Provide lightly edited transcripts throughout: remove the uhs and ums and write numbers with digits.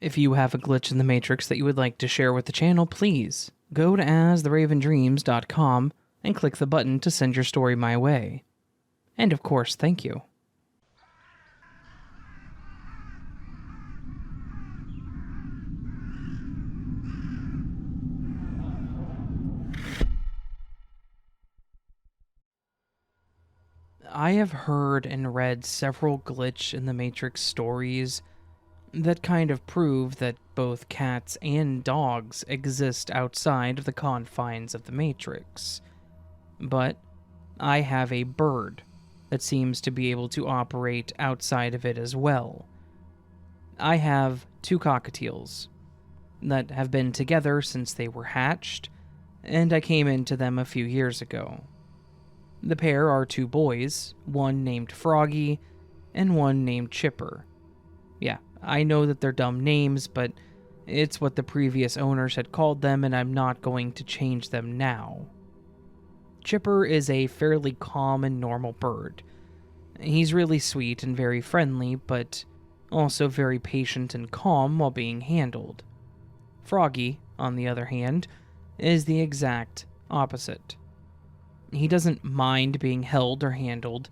If you have a glitch in the Matrix that you would like to share with the channel, please go to astheravendreams.com and click the button to send your story my way. And of course, thank you. I have heard and read several glitch in the Matrix stories that kind of prove that both cats and dogs exist outside of the confines of the Matrix. But I have a bird that seems to be able to operate outside of it as well. I have two cockatiels that have been together since they were hatched, and I came into them a few years ago. The pair are two boys, one named Froggy and one named Chipper. Yeah, I know that they're dumb names, but it's what the previous owners had called them, and I'm not going to change them now. Chipper is a fairly calm and normal bird. He's really sweet and very friendly, but also very patient and calm while being handled. Froggy, on the other hand, is the exact opposite. He doesn't mind being held or handled,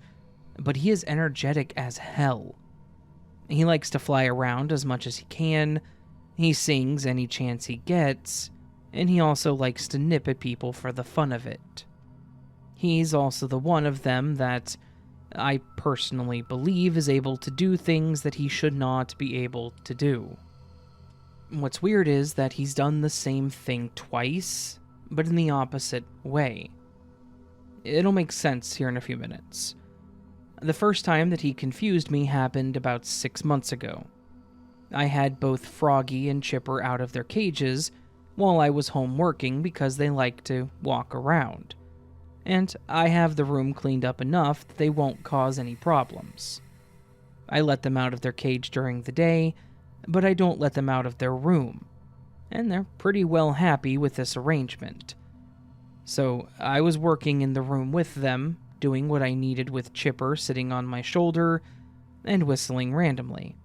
but he is energetic as hell. He likes to fly around as much as he can, he sings any chance he gets, and he also likes to nip at people for the fun of it. He's also the one of them that I personally believe is able to do things that he should not be able to do. What's weird is that he's done the same thing twice, but in the opposite way. It'll make sense here in a few minutes. The first time that he confused me happened about 6 months ago. I had both Froggy and Chipper out of their cages while I was home working because they like to walk around, and I have the room cleaned up enough that they won't cause any problems. I let them out of their cage during the day, but I don't let them out of their room, and they're pretty well happy with this arrangement. So I was working in the room with them, doing what I needed with Chipper sitting on my shoulder and whistling randomly,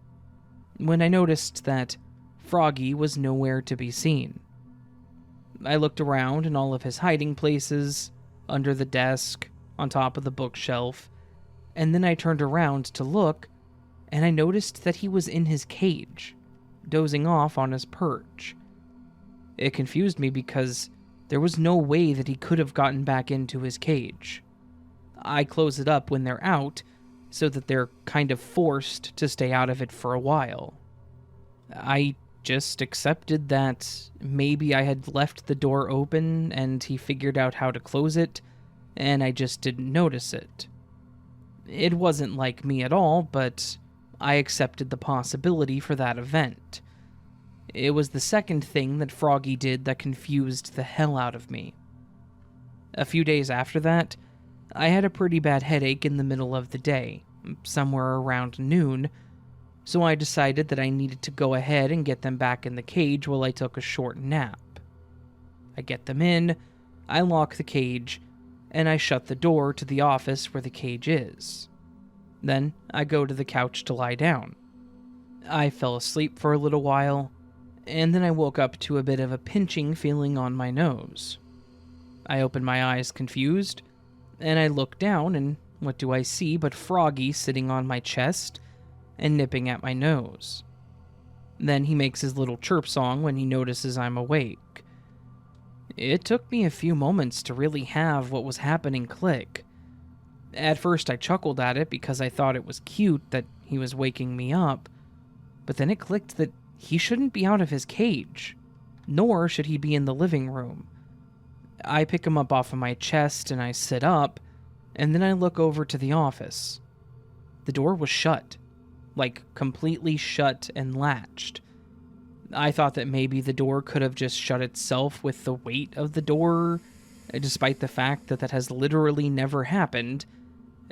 when I noticed that Froggy was nowhere to be seen. I looked around in all of his hiding places, under the desk, on top of the bookshelf, and then I turned around to look, and I noticed that he was in his cage, dozing off on his perch. It confused me because there was no way that he could have gotten back into his cage. I close it up when they're out, so that they're kind of forced to stay out of it for a while. I just accepted that maybe I had left the door open and he figured out how to close it, and I just didn't notice it. It wasn't like me at all, but I accepted the possibility for that event. It was the second thing that Froggy did that confused the hell out of me. A few days after that, I had a pretty bad headache in the middle of the day, somewhere around noon, so I decided that I needed to go ahead and get them back in the cage while I took a short nap. I get them in, I lock the cage, and I shut the door to the office where the cage is. Then I go to the couch to lie down. I fell asleep for a little while, and then I woke up to a bit of a pinching feeling on my nose. I open my eyes confused, and I look down, and what do I see but Froggy sitting on my chest and nipping at my nose. Then he makes his little chirp song when he notices I'm awake. It took me a few moments to really have what was happening click. At first I chuckled at it because I thought it was cute that he was waking me up, but then it clicked that he shouldn't be out of his cage, nor should he be in the living room. I pick him up off of my chest and I sit up, and then I look over to the office. The door was shut, like completely shut and latched. I thought that maybe the door could have just shut itself with the weight of the door, despite the fact that that has literally never happened,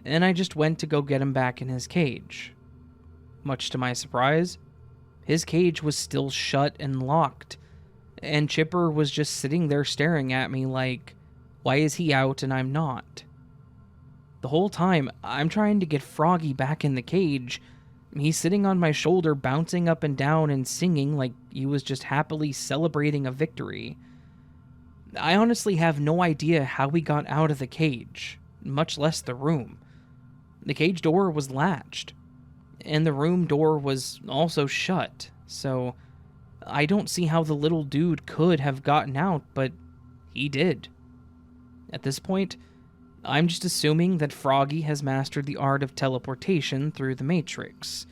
and I just went to go get him back in his cage. Much to my surprise, his cage was still shut and locked, and Chipper was just sitting there staring at me like, why is he out and I'm not? The whole time, I'm trying to get Froggy back in the cage, He's sitting on my shoulder, bouncing up and down and singing like he was just happily celebrating a victory. I honestly have no idea how we got out of the cage, much less the room. The cage door was latched, and the room door was also shut, so I don't see how the little dude could have gotten out, but he did. At this point, I'm just assuming that Froggy has mastered the art of teleportation through the Matrix,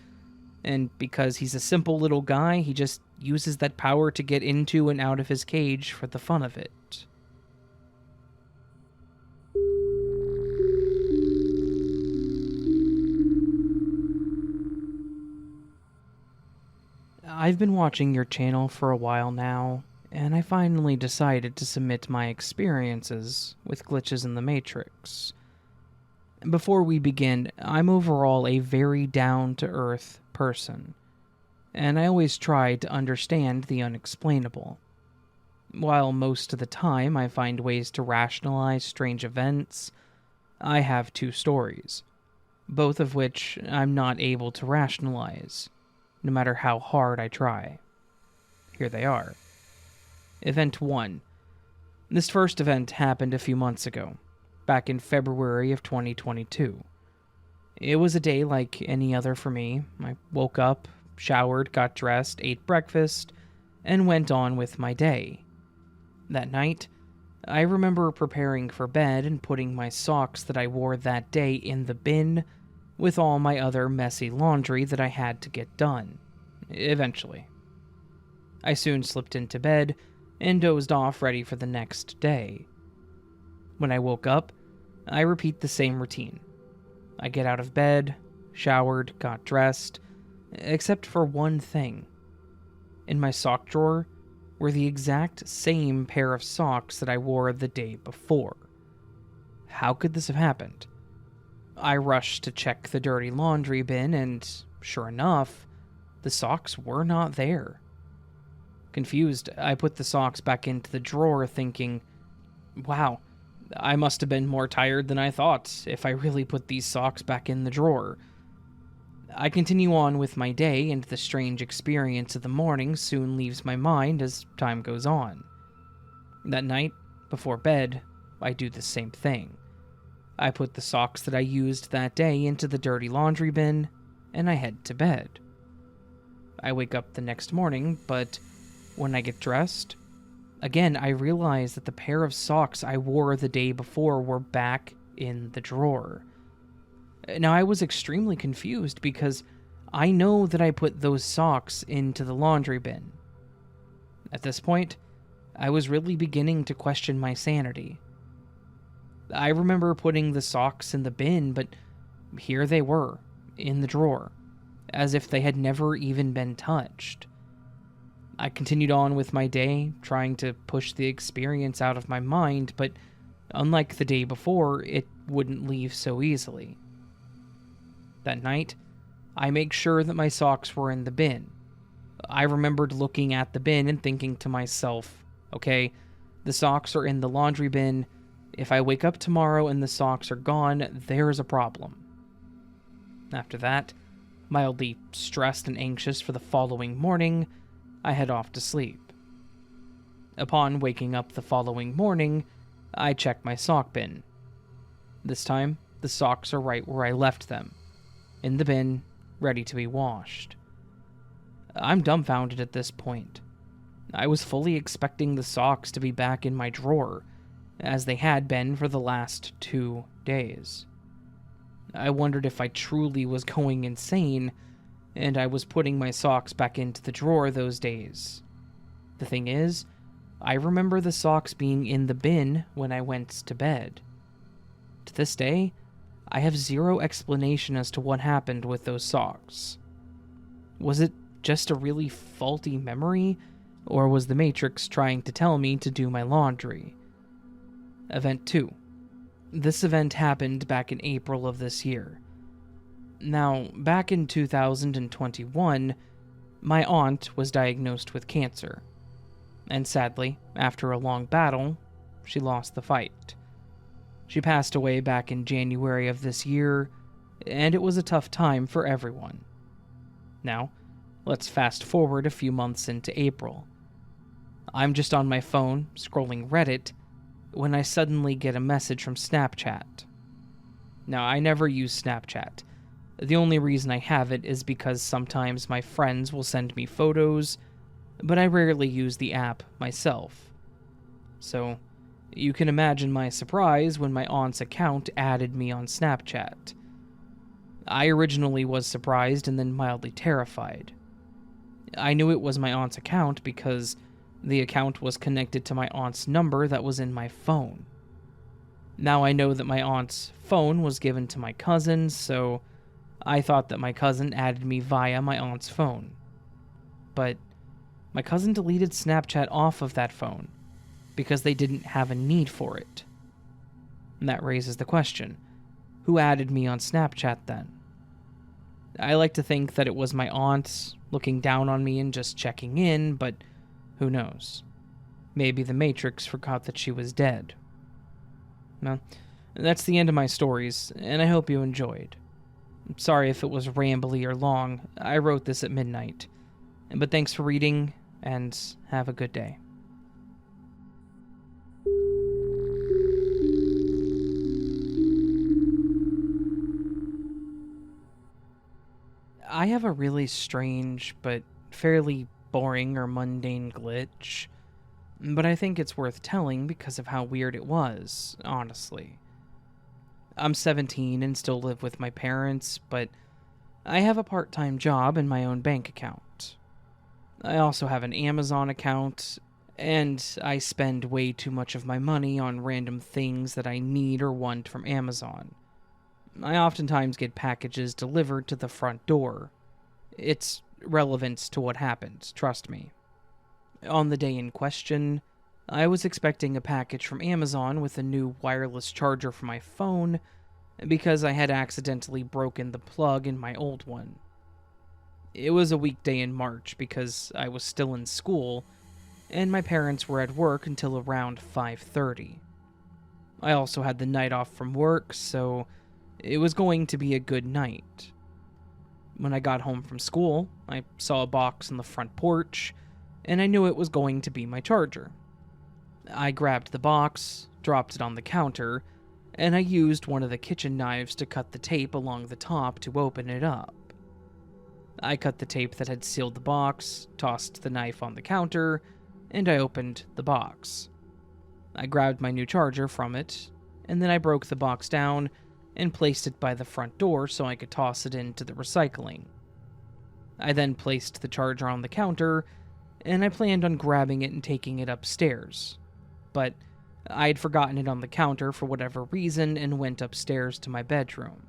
and because he's a simple little guy, he just uses that power to get into and out of his cage for the fun of it. I've been watching your channel for a while now, and I finally decided to submit my experiences with glitches in the Matrix. Before we begin, I'm overall a very down-to-earth person, and I always try to understand the unexplainable. While most of the time I find ways to rationalize strange events, I have two stories, both of which I'm not able to rationalize, no matter how hard I try. Here they are. Event 1. This first event happened a few months ago, back in February of 2022. It was a day like any other for me. I woke up, showered, got dressed, ate breakfast, and went on with my day. That night, I remember preparing for bed and putting my socks that I wore that day in the bin with all my other messy laundry that I had to get done, eventually. I soon slipped into bed and dozed off ready for the next day. When I woke up, I repeat the same routine. I get out of bed, showered, got dressed, except for one thing. In my sock drawer were the exact same pair of socks that I wore the day before. How could this have happened? I rushed to check the dirty laundry bin, and sure enough, the socks were not there. Confused, I put the socks back into the drawer, thinking, wow, I must have been more tired than I thought if I really put these socks back in the drawer. I continue on with my day, and the strange experience of the morning soon leaves my mind as time goes on. That night, before bed, I do the same thing. I put the socks that I used that day into the dirty laundry bin, and I head to bed. I wake up the next morning, but when I get dressed, again I realize that the pair of socks I wore the day before were back in the drawer. Now, I was extremely confused because I know that I put those socks into the laundry bin. At this point, I was really beginning to question my sanity. I remember putting the socks in the bin, but here they were, in the drawer, as if they had never even been touched. I continued on with my day, trying to push the experience out of my mind, but unlike the day before, it wouldn't leave so easily. That night, I make sure that my socks were in the bin. I remembered looking at the bin and thinking to myself, okay, the socks are in the laundry bin. If I wake up tomorrow and the socks are gone, there's a problem. After that, mildly stressed and anxious for the following morning, I head off to sleep. Upon waking up the following morning, I check my sock bin. This time, the socks are right where I left them, in the bin, ready to be washed. I'm dumbfounded at this point. I was fully expecting the socks to be back in my drawer, as they had been for the last 2 days. I wondered if I truly was going insane, and I was putting my socks back into the drawer those days. The thing is, I remember the socks being in the bin when I went to bed. To this day, I have zero explanation as to what happened with those socks. Was it just a really faulty memory, or was the Matrix trying to tell me to do my laundry? Event 2. This event happened back in April of this year. Now, back in 2021, my aunt was diagnosed with cancer. And sadly, after a long battle, she lost the fight. She passed away back in January of this year, and it was a tough time for everyone. Now, let's fast forward a few months into April. I'm just on my phone, scrolling Reddit, when I suddenly get a message from Snapchat. Now, I never use Snapchat. The only reason I have it is because sometimes my friends will send me photos, but I rarely use the app myself. So, you can imagine my surprise when my aunt's account added me on Snapchat. I originally was surprised and then mildly terrified. I knew it was my aunt's account because the account was connected to my aunt's number that was in my phone. Now I know that my aunt's phone was given to my cousin, so I thought that my cousin added me via my aunt's phone. But my cousin deleted Snapchat off of that phone because they didn't have a need for it. And that raises the question, who added me on Snapchat then? I like to think that it was my aunt looking down on me and just checking in, but who knows? Maybe the Matrix forgot that she was dead. Well, that's the end of my stories, and I hope you enjoyed. I'm sorry if it was rambly or long. I wrote this at midnight. But thanks for reading, and have a good day. I have a really strange but fairly boring or mundane glitch, but I think it's worth telling because of how weird it was, honestly. I'm 17 and still live with my parents, but I have a part-time job and my own bank account. I also have an Amazon account, and I spend way too much of my money on random things that I need or want from Amazon. I oftentimes get packages delivered to the front door. It's relevant to what happened, trust me. On the day in question, I was expecting a package from Amazon with a new wireless charger for my phone because I had accidentally broken the plug in my old one. It was a weekday in March because I was still in school, and my parents were at work until around 5:30. I also had the night off from work, so it was going to be a good night. When I got home from school, I saw a box on the front porch, and I knew it was going to be my charger. I grabbed the box, dropped it on the counter, and I used one of the kitchen knives to cut the tape along the top to open it up. I cut the tape that had sealed the box, tossed the knife on the counter, and I opened the box. I grabbed my new charger from it, and then I broke the box down and placed it by the front door so I could toss it into the recycling. I then placed the charger on the counter, and I planned on grabbing it and taking it upstairs. But I had forgotten it on the counter for whatever reason and went upstairs to my bedroom.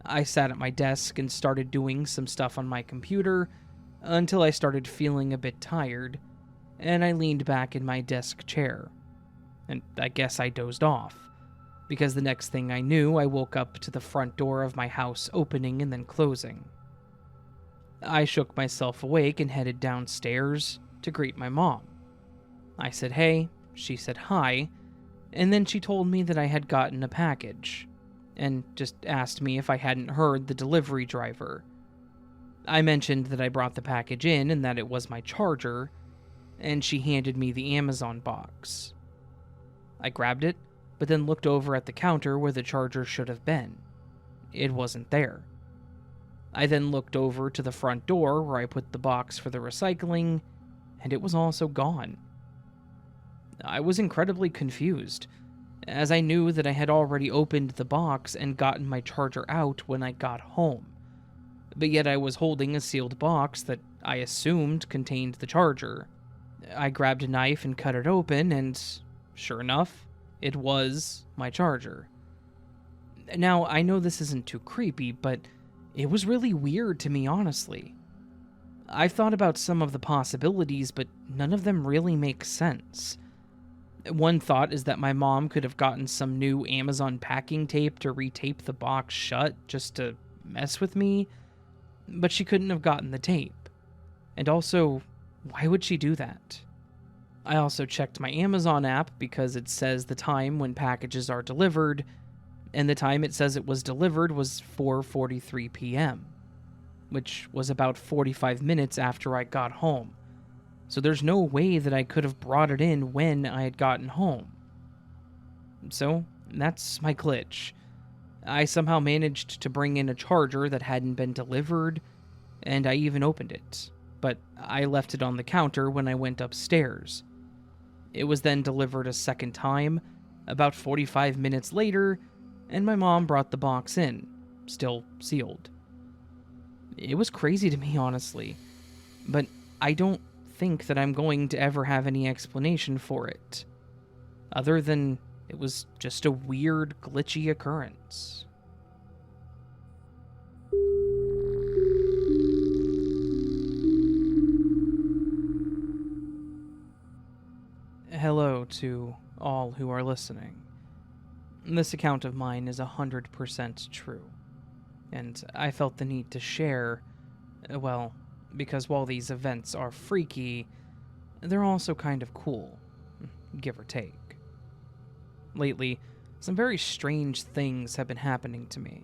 I sat at my desk and started doing some stuff on my computer until I started feeling a bit tired, and I leaned back in my desk chair. And I guess I dozed off, because the next thing I knew, I woke up to the front door of my house opening and then closing. I shook myself awake and headed downstairs to greet my mom. I said hey, she said hi, and then she told me that I had gotten a package, and just asked me if I hadn't heard the delivery driver. I mentioned that I brought the package in and that it was my charger, and she handed me the Amazon box. I grabbed it, but then looked over at the counter where the charger should have been. It wasn't there. I then looked over to the front door where I put the box for the recycling, and it was also gone. I was incredibly confused, as I knew that I had already opened the box and gotten my charger out when I got home, but yet I was holding a sealed box that I assumed contained the charger. I grabbed a knife and cut it open, and sure enough, it was my charger. Now, I know this isn't too creepy, but it was really weird to me, honestly. I've thought about some of the possibilities, but none of them really make sense. One thought is that my mom could have gotten some new Amazon packing tape to retape the box shut just to mess with me, but she couldn't have gotten the tape. And also, why would she do that? I also checked my Amazon app because it says the time when packages are delivered, and the time it says it was delivered was 4:43 p.m. which was about 45 minutes after I got home. So there's no way that I could have brought it in when I had gotten home. So that's my glitch. I somehow managed to bring in a charger that hadn't been delivered, and I even opened it, but I left it on the counter when I went upstairs. It was then delivered a second time, about 45 minutes later, and my mom brought the box in, still sealed. It was crazy to me, honestly, but I don't think that I'm going to ever have any explanation for it, other than it was just a weird, glitchy occurrence. Hello to all who are listening. This account of mine is 100% true, and I felt the need to share, well, because while these events are freaky, they're also kind of cool, give or take. Lately, some very strange things have been happening to me.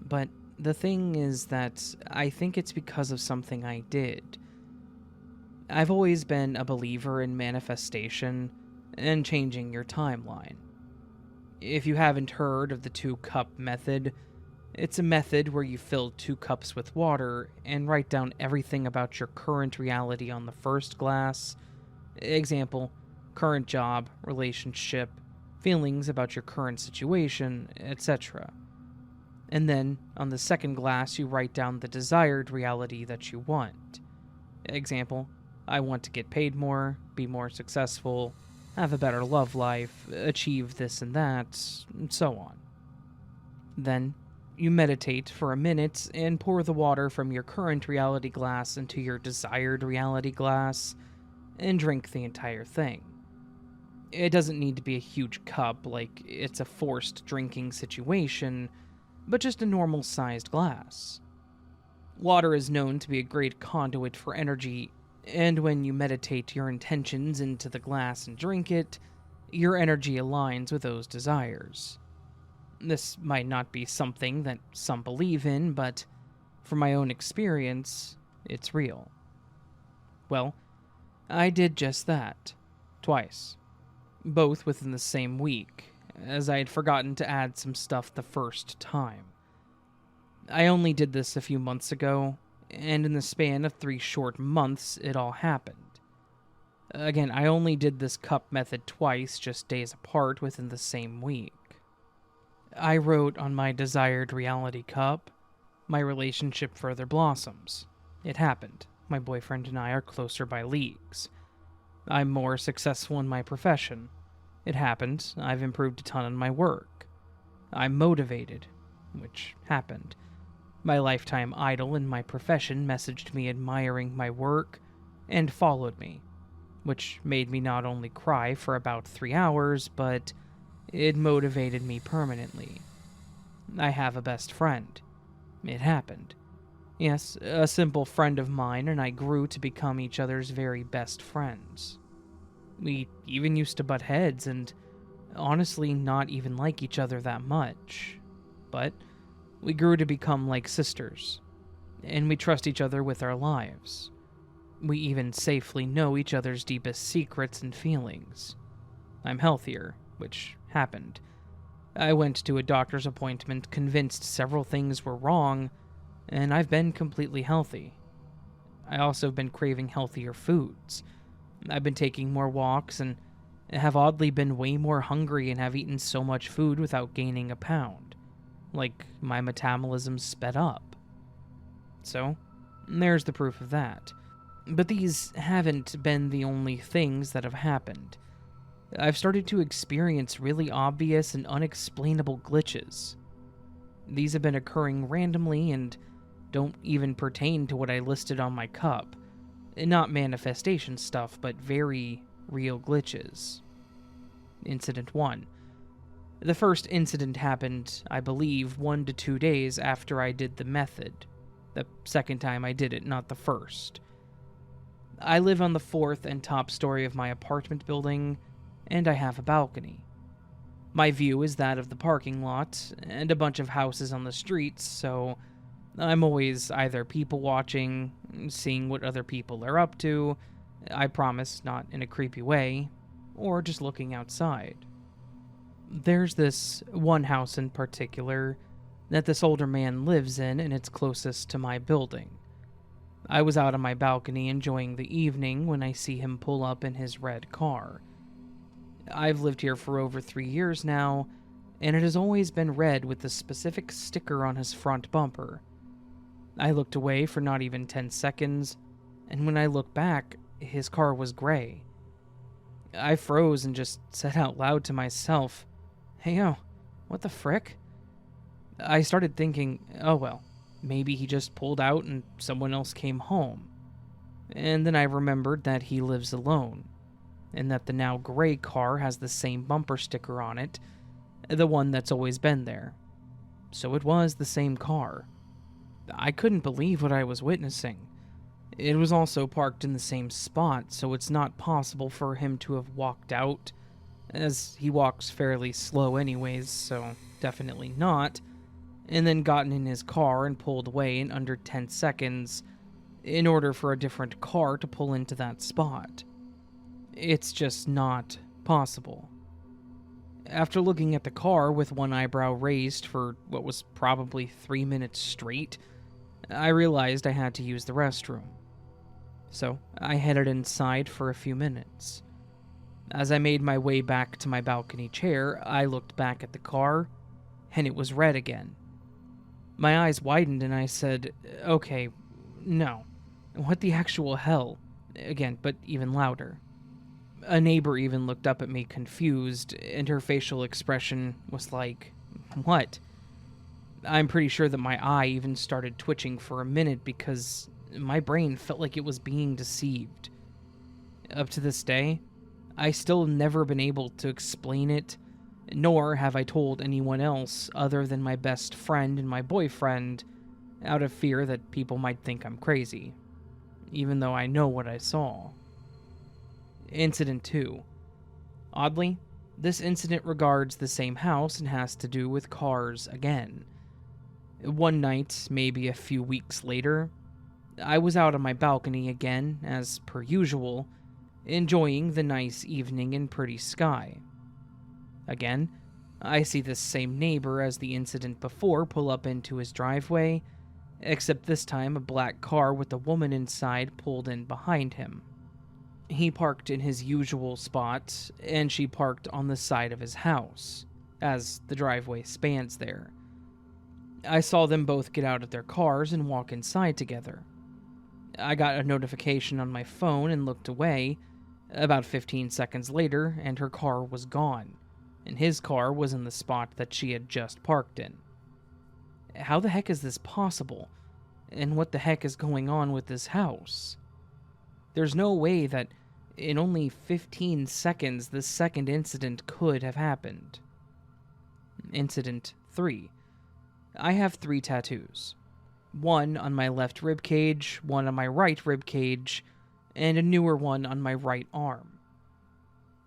But the thing is that I think it's because of something I did. I've always been a believer in manifestation and changing your timeline. If you haven't heard of the 2-cup method, it's a method where you fill 2 cups with water and write down everything about your current reality on the first glass. Example, current job, relationship, feelings about your current situation, etc. And then, on the second glass, you write down the desired reality that you want. Example, I want to get paid more, be more successful, have a better love life, achieve this and that, and so on. Then, you meditate for a minute and pour the water from your current reality glass into your desired reality glass, and drink the entire thing. It doesn't need to be a huge cup like it's a forced drinking situation, but just a normal-sized glass. Water is known to be a great conduit for energy, and when you meditate your intentions into the glass and drink it, your energy aligns with those desires. This might not be something that some believe in, but from my own experience, it's real. Well, I did just that, twice. Both within the same week, as I had forgotten to add some stuff the first time. I only did this a few months ago, and in the span of 3 short months, it all happened. Again, I only did this cup method twice, just days apart within the same week. I wrote on my desired reality cup, my relationship further blossoms. It happened. My boyfriend and I are closer by leagues. I'm more successful in my profession. It happened. I've improved a ton in my work. I'm motivated, which happened. My lifetime idol in my profession messaged me admiring my work and followed me, which made me not only cry for about 3 hours, but it motivated me permanently. I have a best friend. It happened. Yes, a simple friend of mine and I grew to become each other's very best friends. We even used to butt heads and honestly not even like each other that much. But we grew to become like sisters, and we trust each other with our lives. We even safely know each other's deepest secrets and feelings. I'm healthier, which happened. I went to a doctor's appointment convinced several things were wrong, and I've been completely healthy. I also have been craving healthier foods. I've been taking more walks and have oddly been way more hungry and have eaten so much food without gaining a pound. Like, my metabolism sped up. So, there's the proof of that. But these haven't been the only things that have happened. I've started to experience really obvious and unexplainable glitches. These have been occurring randomly and don't even pertain to what I listed on my cup. Not manifestation stuff, but very real glitches. Incident 1. The first incident happened, I believe, 1 to 2 days after I did the method. The second time I did it, not the first. I live on the 4th and top story of my apartment building, and I have a balcony. My view is that of the parking lot, and a bunch of houses on the streets, so I'm always either people watching, seeing what other people are up to, I promise not in a creepy way, or just looking outside. There's this one house in particular that this older man lives in, and it's closest to my building. I was out on my balcony enjoying the evening when I see him pull up in his red car. I've lived here for over 3 years now, and it has always been red with a specific sticker on his front bumper. I looked away for not even 10 seconds, and when I looked back, his car was gray. I froze and just said out loud to myself, "Hey yo, what the frick?" I started thinking, oh well, maybe he just pulled out and someone else came home. And then I remembered that he lives alone, and that the now gray car has the same bumper sticker on it, the one that's always been there. So it was the same car. I couldn't believe what I was witnessing. It was also parked in the same spot, so it's not possible for him to have walked out, as he walks fairly slow anyways, so definitely not, and then gotten in his car and pulled away in under 10 seconds in order for a different car to pull into that spot. It's just not possible. After looking at the car with one eyebrow raised for what was probably 3 minutes straight, I realized I had to use the restroom. So I headed inside for a few minutes. As I made my way back to my balcony chair, I looked back at the car, and it was red again. My eyes widened and I said, "Okay, no. What the actual hell?" Again, but even louder. A neighbor even looked up at me confused, and her facial expression was like, "What?" I'm pretty sure that my eye even started twitching for a minute because my brain felt like it was being deceived. Up to this day, I still never been able to explain it, nor have I told anyone else other than my best friend and my boyfriend, out of fear that people might think I'm crazy, even though I know what I saw. Incident 2. Oddly, this incident regards the same house and has to do with cars again. One night, maybe a few weeks later, I was out on my balcony again, as per usual, enjoying the nice evening and pretty sky. Again, I see this same neighbor as the incident before pull up into his driveway, except this time a black car with a woman inside pulled in behind him. He parked in his usual spot, and she parked on the side of his house, as the driveway spans there. I saw them both get out of their cars and walk inside together. I got a notification on my phone and looked away. About 15 seconds later, and her car was gone, and his car was in the spot that she had just parked in. How the heck is this possible? And what the heck is going on with this house? There's no way that in only 15 seconds this second incident could have happened. Incident 3. I have 3 tattoos. One on my left rib cage, one on my right rib cage, and a newer one on my right arm.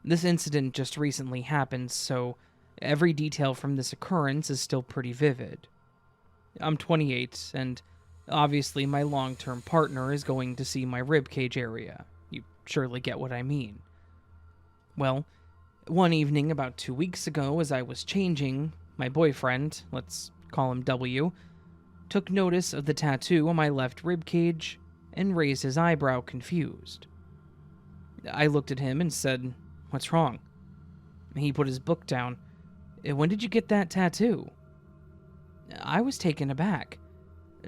This incident just recently happened, so every detail from this occurrence is still pretty vivid. I'm 28, and obviously my long-term partner is going to see my ribcage area. You surely get what I mean. Well, one evening about 2 weeks ago as I was changing, my boyfriend, let's call him W, took notice of the tattoo on my left ribcage and raised his eyebrow confused. I looked at him and said, "What's wrong?" He put his book down. "When did you get that tattoo?" I was taken aback.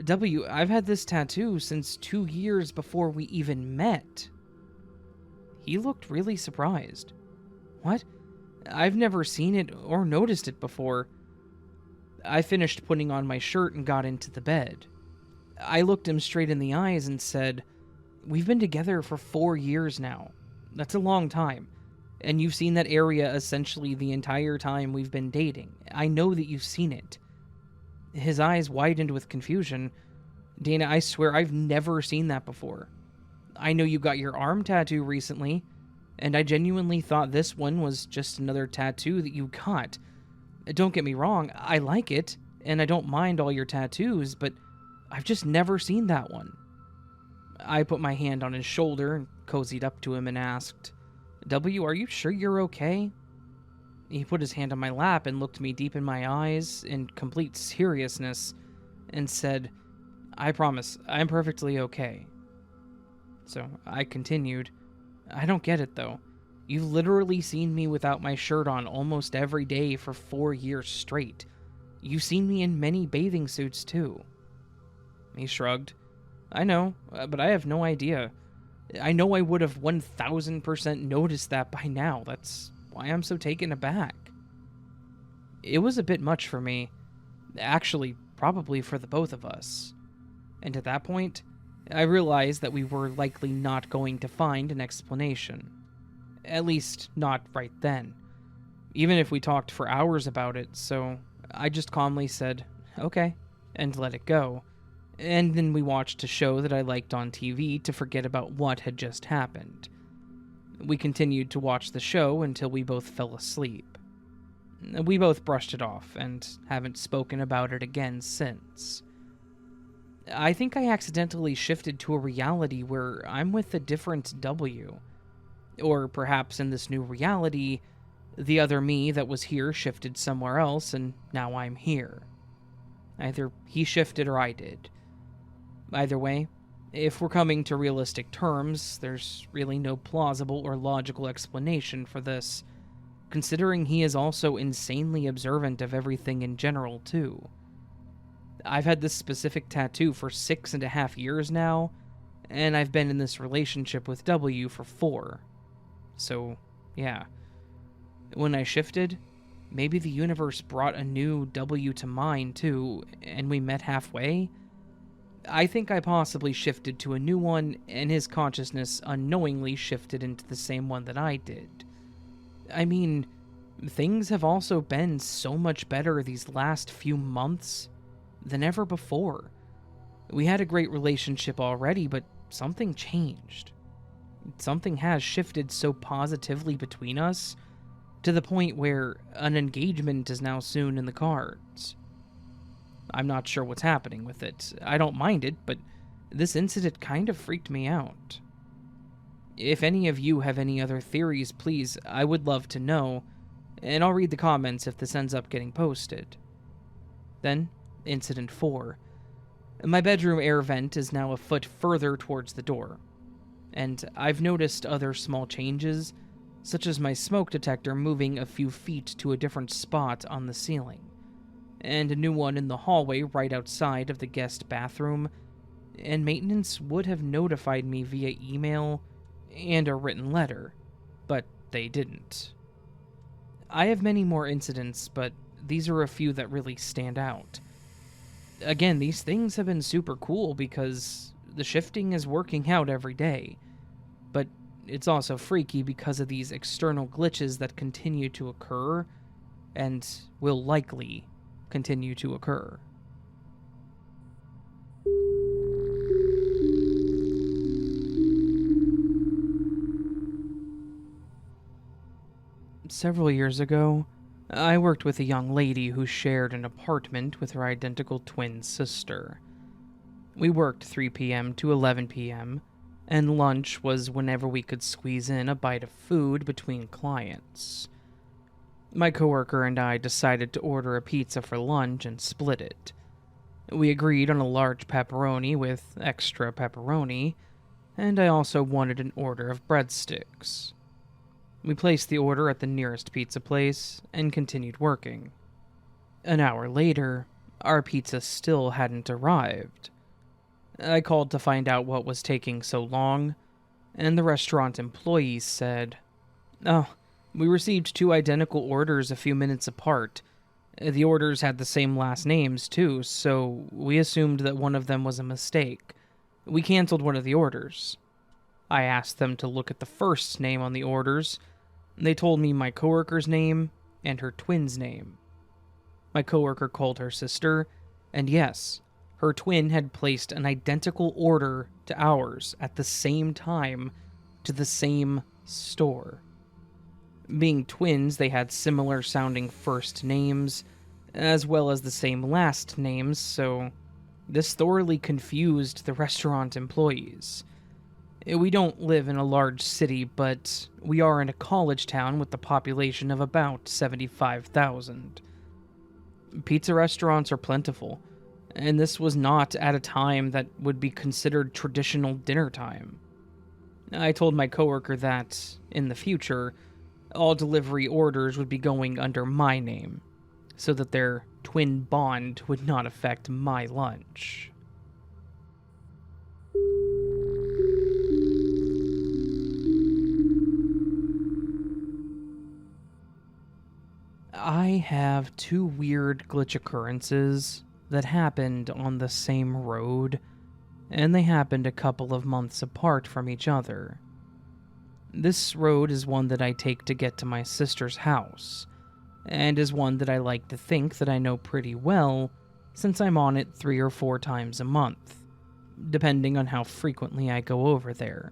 "W, I've had this tattoo since 2 years before we even met." He looked really surprised. "What? I've never seen it or noticed it before." I finished putting on my shirt and got into the bed. I looked him straight in the eyes and said, "We've been together for 4 years now. That's a long time. And you've seen that area essentially the entire time we've been dating. I know that you've seen it." His eyes widened with confusion. "Dana, I swear I've never seen that before. I know you got your arm tattoo recently, and I genuinely thought this one was just another tattoo that you got. Don't get me wrong, I like it, and I don't mind all your tattoos, but I've just never seen that one. I put my hand on his shoulder and cozied up to him and asked, W, are you sure you're okay? He put his hand on my lap and looked me deep in my eyes in complete seriousness and said, I promise, I'm perfectly okay. So I continued, I don't get it though. You've literally seen me without my shirt on almost every day for 4 years straight. You've seen me in many bathing suits too. He shrugged. I know, but I have no idea. I know I would have 1000% noticed that by now. That's why I'm so taken aback. It was a bit much for me. Actually, probably for the both of us. And at that point, I realized that we were likely not going to find an explanation. At least, not right then. Even if we talked for hours about it, so I just calmly said, okay, and let it go. And then we watched a show that I liked on TV to forget about what had just happened. We continued to watch the show until we both fell asleep. We both brushed it off and haven't spoken about it again since. I think I accidentally shifted to a reality where I'm with a different W. Or perhaps in this new reality, the other me that was here shifted somewhere else and now I'm here. Either he shifted or I did. Either way, if we're coming to realistic terms, there's really no plausible or logical explanation for this, considering he is also insanely observant of everything in general, too. I've had this specific tattoo for 6.5 years now, and I've been in this relationship with W for 4. So, yeah. When I shifted, maybe the universe brought a new W to mine, too, and we met halfway? I think I possibly shifted to a new one, and his consciousness unknowingly shifted into the same one that I did. I mean, things have also been so much better these last few months than ever before. We had a great relationship already, but something changed. Something has shifted so positively between us, to the point where an engagement is now soon in the cards. I'm not sure what's happening with it. I don't mind it, but this incident kind of freaked me out. If any of you have any other theories, please, I would love to know, and I'll read the comments if this ends up getting posted. Then, Incident 4. My bedroom air vent is now a foot further towards the door, and I've noticed other small changes, such as my smoke detector moving a few feet to a different spot on the ceiling, and a new one in the hallway right outside of the guest bathroom, and maintenance would have notified me via email and a written letter, but they didn't. I have many more incidents, but these are a few that really stand out. Again, these things have been super cool because the shifting is working out every day, but it's also freaky because of these external glitches that continue to occur and will likely continue to occur. Several years ago, I worked with a young lady who shared an apartment with her identical twin sister. We worked 3 p.m. to 11 p.m., and lunch was whenever we could squeeze in a bite of food between clients. My coworker and I decided to order a pizza for lunch and split it. We agreed on a large pepperoni with extra pepperoni, and I also wanted an order of breadsticks. We placed the order at the nearest pizza place and continued working. An hour later, our pizza still hadn't arrived. I called to find out what was taking so long, and the restaurant employees said, "Oh, we received 2 identical orders a few minutes apart. The orders had the same last names, too, so we assumed that one of them was a mistake. We canceled one of the orders." I asked them to look at the first name on the orders. They told me my coworker's name and her twin's name. My coworker called her sister, and yes, her twin had placed an identical order to ours at the same time to the same store. Being twins, they had similar sounding first names, as well as the same last names, so This thoroughly confused the restaurant employees. We don't live in a large city, but we are in a college town with a population of about 75,000. Pizza restaurants are plentiful, and this was not at a time that would be considered traditional dinner time. I told my coworker that, in the future, all delivery orders would be going under my name, so that their twin bond would not affect my lunch. I have two weird glitch occurrences that happened on the same road, and they happened a couple of months apart from each other. This road is one that I take to get to my sister's house, and is one that I like to think that I know pretty well since I'm on it 3 or 4 times a month, depending on how frequently I go over there.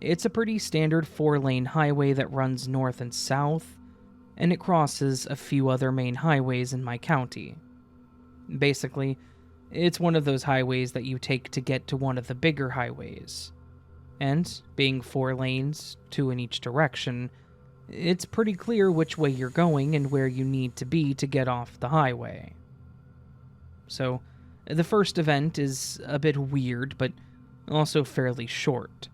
It's a pretty standard 4-lane highway that runs north and south, and it crosses a few other main highways in my county. Basically, it's one of those highways that you take to get to one of the bigger highways. And, being 4 lanes, 2 in each direction, it's pretty clear which way you're going and where you need to be to get off the highway. So, the first event is a bit weird, but also fairly short.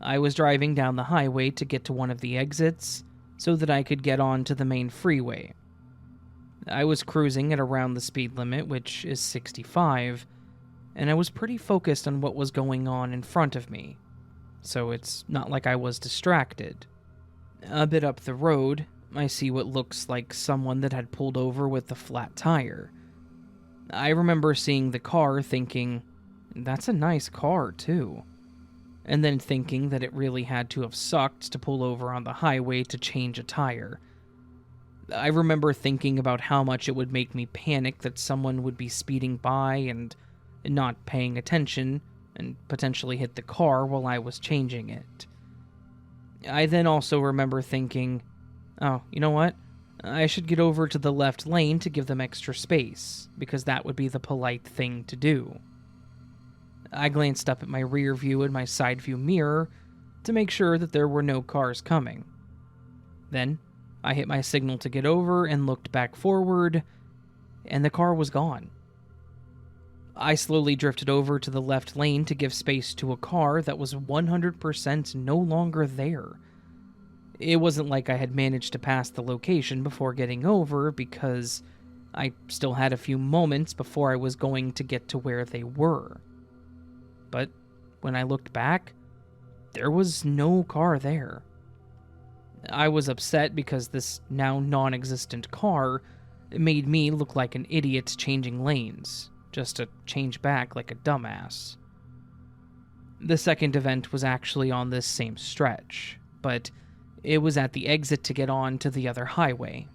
I was driving down the highway to get to one of the exits, so that I could get on to the main freeway. I was cruising at around the speed limit, which is 65, and I was pretty focused on what was going on in front of me, so it's not like I was distracted. A bit up the road, I see what looks like someone that had pulled over with a flat tire. I remember seeing the car thinking, that's a nice car too. And then thinking that it really had to have sucked to pull over on the highway to change a tire. I remember thinking about how much it would make me panic that someone would be speeding by and not paying attention and potentially hit the car while I was changing it. I then also remember thinking, oh, you know what? I should get over to the left lane to give them extra space, because that would be the polite thing to do. I glanced up at my rear view and my side view mirror to make sure that there were no cars coming. Then, I hit my signal to get over and looked back forward, and the car was gone. I slowly drifted over to the left lane to give space to a car that was 100% no longer there. It wasn't like I had managed to pass the location before getting over, because I still had a few moments before I was going to get to where they were. But when I looked back, there was no car there. I was upset because this now non-existent car made me look like an idiot changing lanes, just to change back like a dumbass. The second event was actually on this same stretch, but it was at the exit to get on to the other highway.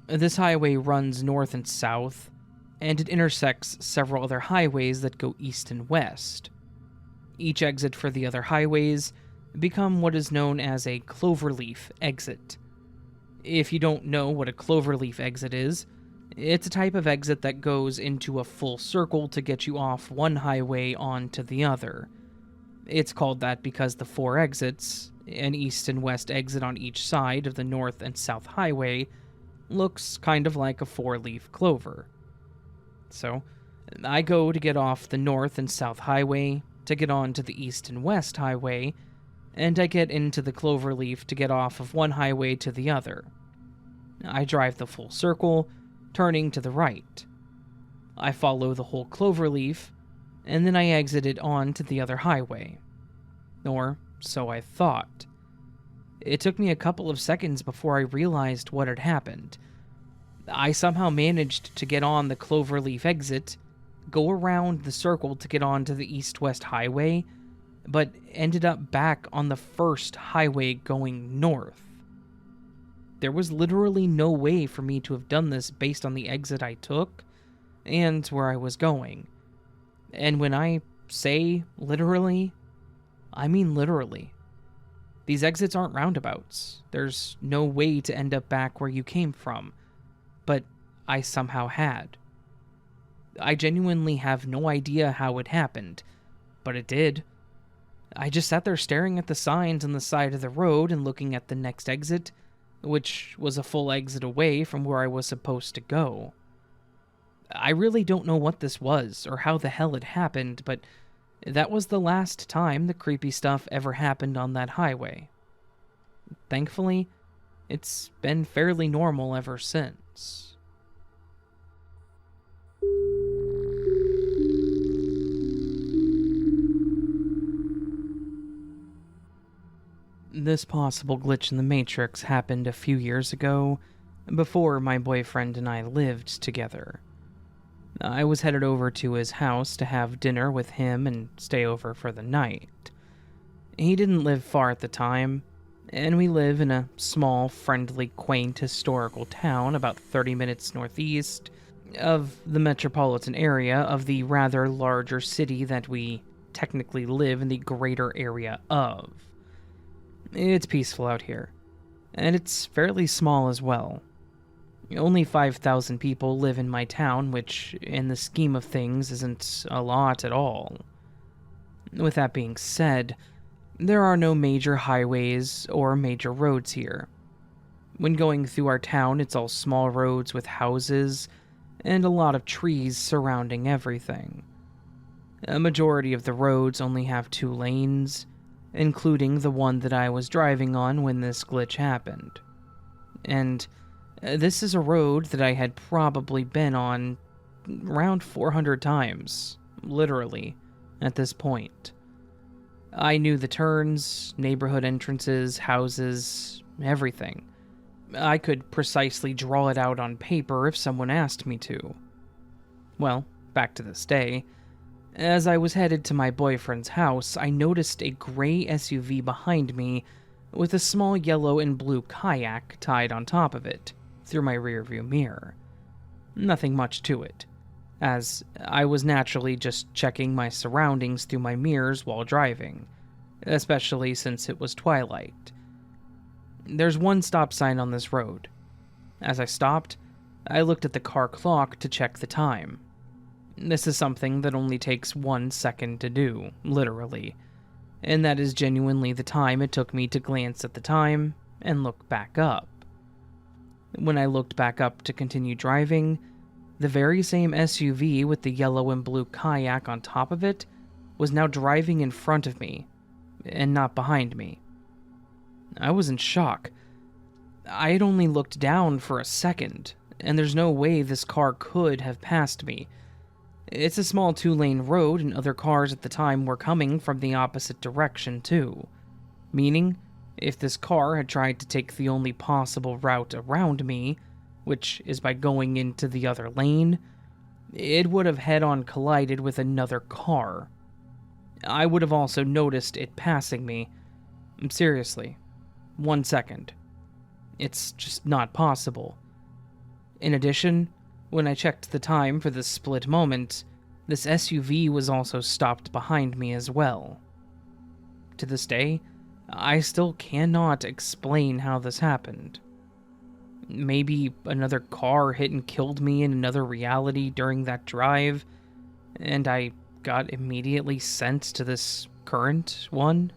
This highway runs north and south, and it intersects several other highways that go east and west. Each exit for the other highways become what is known as a cloverleaf exit. If you don't know what a cloverleaf exit is, it's a type of exit that goes into a full circle to get you off one highway onto the other. It's called that because the 4 exits, an east and west exit on each side of the north and south highway, looks kind of like a 4-leaf clover. So, I go to get off the north and south highway to get on to the east and west highway, and I get into the cloverleaf to get off of one highway to the other. I drive the full circle, turning to the right. I follow the whole cloverleaf, and then I exited on to the other highway. Or so I thought. It took me a couple of seconds before I realized what had happened. I somehow managed to get on the cloverleaf exit, go around the circle to get onto the east-west highway, but ended up back on the first highway going north. There was literally no way for me to have done this based on the exit I took and where I was going. And when I say literally, I mean literally. These exits aren't roundabouts. There's no way to end up back where you came from. But I somehow had. I genuinely have no idea how it happened, but it did. I just sat there staring at the signs on the side of the road and looking at the next exit, which was a full exit away from where I was supposed to go. I really don't know what this was or how the hell it happened, but that was the last time the creepy stuff ever happened on that highway. Thankfully, it's been fairly normal ever since. This possible glitch in the Matrix happened a few years ago, before my boyfriend and I lived together. I was headed over to his house to have dinner with him and stay over for the night. He didn't live far at the time, and we live in a small, friendly, quaint historical town about 30 minutes northeast of the metropolitan area of the rather larger city that we technically live in the greater area of. It's peaceful out here, and it's fairly small as well. Only 5,000 people live in my town, which, in the scheme of things, isn't a lot at all. With that being said, there are no major highways or major roads here. When going through our town, it's all small roads with houses and a lot of trees surrounding everything. A majority of the roads only have 2 lanes, including the one that I was driving on when this glitch happened. And this is a road that I had probably been on around 400 times, literally, at this point. I knew the turns, neighborhood entrances, houses, everything. I could precisely draw it out on paper if someone asked me to. Well, back to this day. As I was headed to my boyfriend's house, I noticed a gray SUV behind me with a small yellow and blue kayak tied on top of it through my rearview mirror. Nothing much to it, as I was naturally just checking my surroundings through my mirrors while driving, especially since it was twilight. There's one stop sign on this road. As I stopped, I looked at the car clock to check the time. This is something that only takes 1 second to do, literally, and that is genuinely the time it took me to glance at the time and look back up. When I looked back up to continue driving, the very same SUV with the yellow and blue kayak on top of it was now driving in front of me, and not behind me. I was in shock. I had only looked down for a second, and there's no way this car could have passed me. It's a small 2-lane road, and other cars at the time were coming from the opposite direction, too. Meaning, if this car had tried to take the only possible route around me, which is by going into the other lane, it would have head-on collided with another car. I would have also noticed it passing me. Seriously. 1 second. It's just not possible. In addition, when I checked the time for this split moment, this SUV was also stopped behind me as well. To this day, I still cannot explain how this happened. Maybe another car hit and killed me in another reality during that drive, and I got immediately sent to this current one?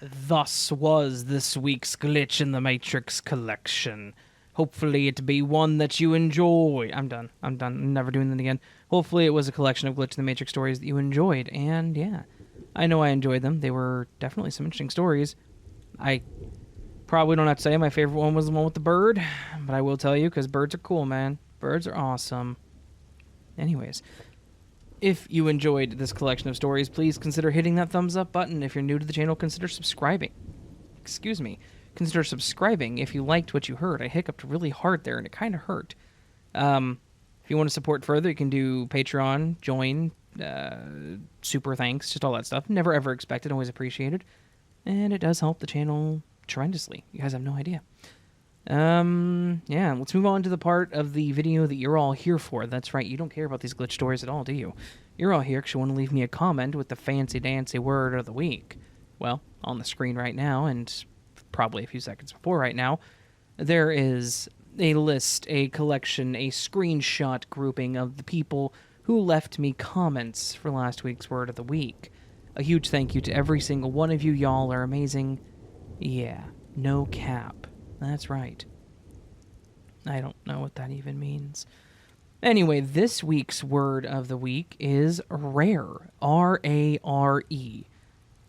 Thus was this week's Glitch in the Matrix collection. Hopefully it be one that you enjoy. I'm done. I'm never doing that again. Hopefully it was a collection of Glitch in the Matrix stories that you enjoyed. And yeah, I know I enjoyed them. They were definitely some interesting stories. I probably don't have to say my favorite one was the one with the bird, but I will tell you because birds are cool, man. Birds are awesome. Anyways, if you enjoyed this collection of stories, please consider hitting that thumbs up button. If you're new to the channel, consider subscribing. Consider subscribing if you liked what you heard. I hiccuped really hard there, and it kind of hurt. If you want to support further, you can do Patreon, join, super thanks, just all that stuff. Never ever expected, always appreciated. And it does help the channel tremendously. You guys have no idea. Yeah, let's move on to the part of the video that you're all here for. That's right, you don't care about these glitch stories at all, do you? You're all here because you want to leave me a comment with the fancy-dancy word of the week. well, on the screen right now, and probably a few seconds before right now, there is a list, a collection, a screenshot grouping of the people who left me comments for last week's Word of the Week. A huge thank you to every single one of you. Y'all are amazing. Yeah, no cap. That's right. I don't know what that even means. Anyway, this week's Word of the Week is rare. R-A-R-E.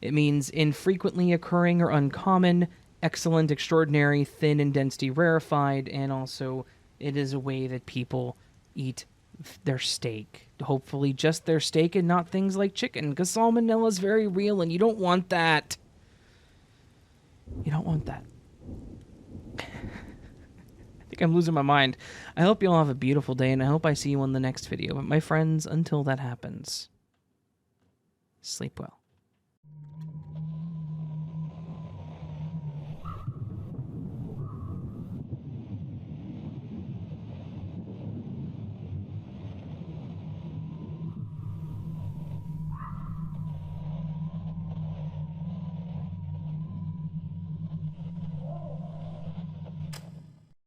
It means infrequently occurring or uncommon, excellent, extraordinary, thin in density, rarefied, and also it is a way that people eat their steak. Hopefully just their steak and not things like chicken, because salmonella is very real and you don't want that. You don't want that. I think I'm losing my mind. I hope you all have a beautiful day, and I hope I see you on the next video. But my friends, until that happens, sleep well.